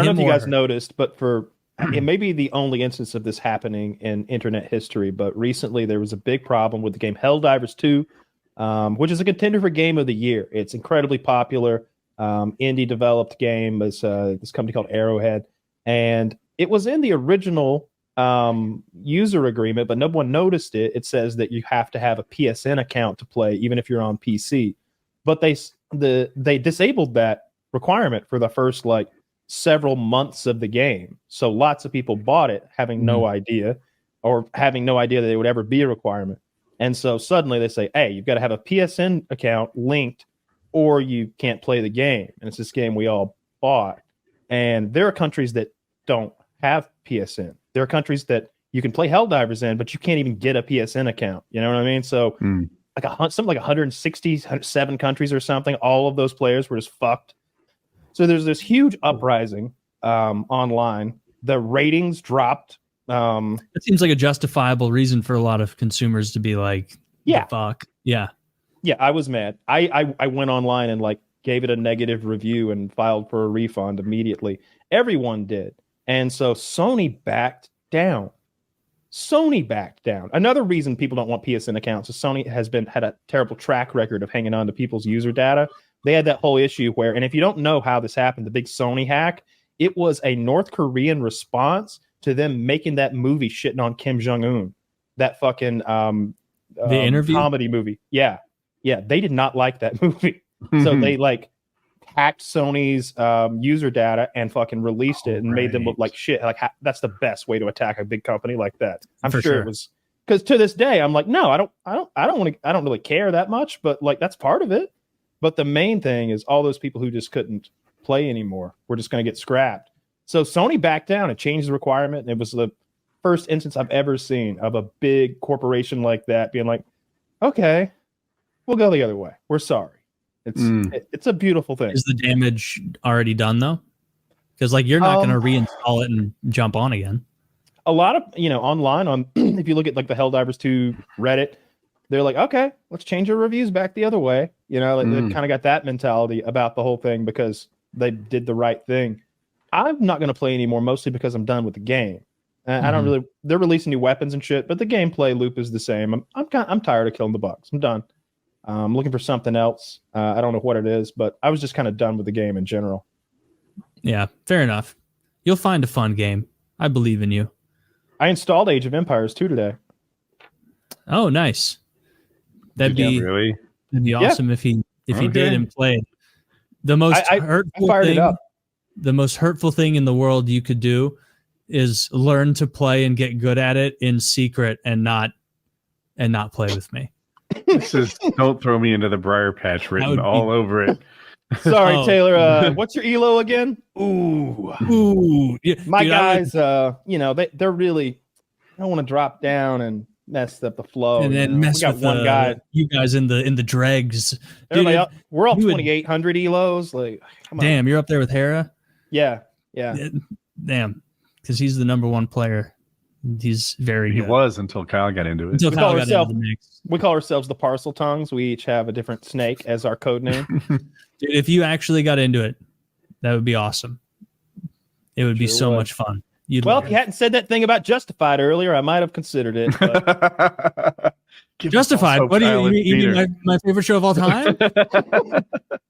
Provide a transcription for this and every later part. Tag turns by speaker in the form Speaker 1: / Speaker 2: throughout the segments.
Speaker 1: I don't know if
Speaker 2: him
Speaker 1: you
Speaker 2: or
Speaker 1: guys
Speaker 2: her?
Speaker 1: noticed, but it may be the only instance of this happening in internet history, but recently there was a big problem with the game Helldivers 2, which is a contender for Game of the Year. It's incredibly popular, indie developed game. It's this company called Arrowhead, and it was in the original user agreement, but no one noticed it. It says that you have to have a PSN account to play, even if you're on PC. But they disabled that requirement for the first like several months of the game. So lots of people bought it having no idea, or having no idea that it would ever be a requirement. And so suddenly they say, hey, you've got to have a PSN account linked or you can't play the game. And it's this game we all bought. And there are countries that don't have PSN. There are countries that you can play Helldivers in, but you can't even get a PSN account. You know what I mean? So something like 167 countries or something, all of those players were just fucked. So there's this huge uprising online. The ratings dropped.
Speaker 2: It seems like a justifiable reason for a lot of consumers to be like,
Speaker 1: yeah,
Speaker 2: the fuck. Yeah.
Speaker 1: Yeah, I was mad. I went online and like gave it a negative review and filed for a refund immediately. Everyone did. And so Sony backed down. Another reason people don't want PSN accounts is Sony had a terrible track record of hanging on to people's user data. They had that whole issue where, and if you don't know how this happened, the big Sony hack, it was a North Korean response to them making that movie shitting on Kim Jong-un. That fucking
Speaker 2: the interview
Speaker 1: comedy movie. Yeah. They did not like that movie. So they like hacked Sony's user data and fucking released it and made them look like shit. Like that's the best way to attack a big company like that. I'm sure it was, because to this day I'm like, no, I don't really care that much, but like that's part of it. But the main thing is all those people who just couldn't play anymore were just going to get scrapped. So Sony backed down and changed the requirement. And it was the first instance I've ever seen of a big corporation like that being like, okay, we'll go the other way. We're sorry. It's a beautiful thing.
Speaker 2: Is the damage already done though? Because like you're not going to reinstall it and jump on again.
Speaker 1: A lot of online on if you look at like the Helldivers 2 Reddit, they're like, okay, let's change our reviews back the other way. They kind of got that mentality about the whole thing because they did the right thing. I'm not going to play anymore, mostly because I'm done with the game. I don't really. They're releasing new weapons and shit, but the gameplay loop is the same. I'm tired of killing the bugs. I'm done. I'm looking for something else. I don't know what it is, but I was just kind of done with the game in general.
Speaker 2: Yeah, fair enough. You'll find a fun game. I believe in you.
Speaker 1: I installed Age of Empires 2 today.
Speaker 2: Oh, nice. That'd be awesome if he did and played. The most hurtful thing. The most hurtful thing in the world you could do is learn to play and get good at it in secret and not play with me.
Speaker 3: This is don't throw me into the briar patch written all over it.
Speaker 1: Sorry, Taylor. What's your elo again? Ooh.
Speaker 2: Yeah,
Speaker 1: my guys, they're really. I don't want to drop down and mess up the flow.
Speaker 2: And then mess with one guy. You guys in the dregs.
Speaker 1: Dude, we're all 2,800 elos. Like, come on.
Speaker 2: Damn, you're up there with Hera.
Speaker 1: Yeah.
Speaker 2: Damn, because he's the number one player. He's very good.
Speaker 3: He was until Kyle got into it.
Speaker 1: We call ourselves the Parcel Tongues. We each have a different snake as our code name.
Speaker 2: Dude, if you actually got into it, that would be awesome. It would be so much fun.
Speaker 1: If you hadn't said that thing about Justified earlier, I might have considered it. But...
Speaker 2: Justified? What do you mean? My favorite show of all time?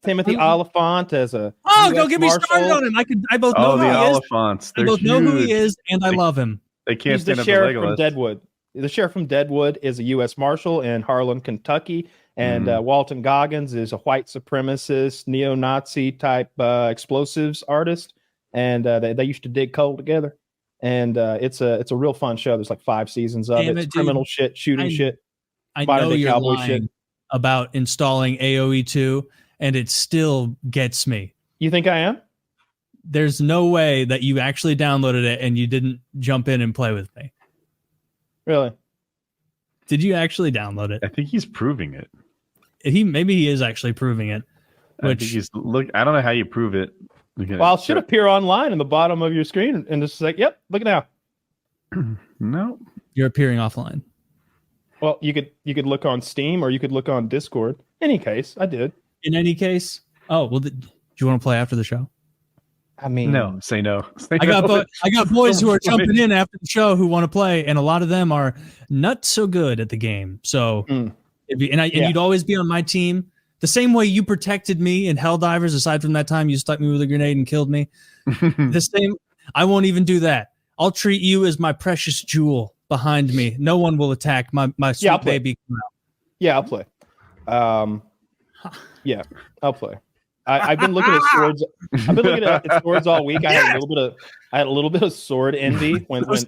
Speaker 1: Timothy Oliphant as a
Speaker 2: don't get me started on him. I both know who he
Speaker 3: Oliphants.
Speaker 2: is. I both know who he is, and I love him.
Speaker 3: They can't
Speaker 1: He's the sheriff from Deadwood. The sheriff from Deadwood is a U.S. Marshal in Harlan, Kentucky, and Walton Goggins is a white supremacist, neo-Nazi type explosives artist, and they used to dig coal together. And it's a real fun show. There's like 5 seasons of it. It's criminal shit, shooting shit.
Speaker 2: I know you're lying about installing AoE 2, and it still gets me.
Speaker 1: You think I am?
Speaker 2: There's no way that you actually downloaded it and you didn't jump in and play with me.
Speaker 1: Really?
Speaker 2: Did you actually download it?
Speaker 3: I think he's proving it.
Speaker 2: Maybe he is actually proving it.
Speaker 3: I don't know how you prove it.
Speaker 1: Well, it should appear online in the bottom of your screen and just like, yep, look now.
Speaker 3: No.
Speaker 2: You're appearing offline.
Speaker 1: Well, you could look on Steam or you could look on Discord. In any case, I did.
Speaker 2: In any case? Oh, well, do you want to play after the show?
Speaker 1: I mean,
Speaker 3: no. Say no.
Speaker 2: I got boys who are jumping in after the show who want to play, and a lot of them are not so good at the game. So, you'd always be on my team. The same way you protected me in Helldivers, aside from that time you stuck me with a grenade and killed me. The same, I won't even do that. I'll treat you as my precious jewel behind me. No one will attack my sweet baby.
Speaker 1: Yeah, I'll play. Yeah, I'll play. I've been looking at swords. I've been looking at swords all week. I had a little bit of sword envy because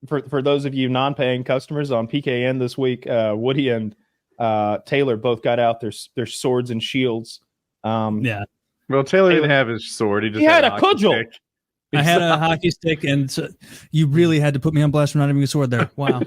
Speaker 1: for those of you non-paying customers on PKN this week, Woody and Taylor both got out their swords and shields.
Speaker 3: Well, Taylor didn't have his sword. He
Speaker 1: had a cudgel.
Speaker 2: I had a hockey stick, and you really had to put me on blast for not having a sword there. Wow.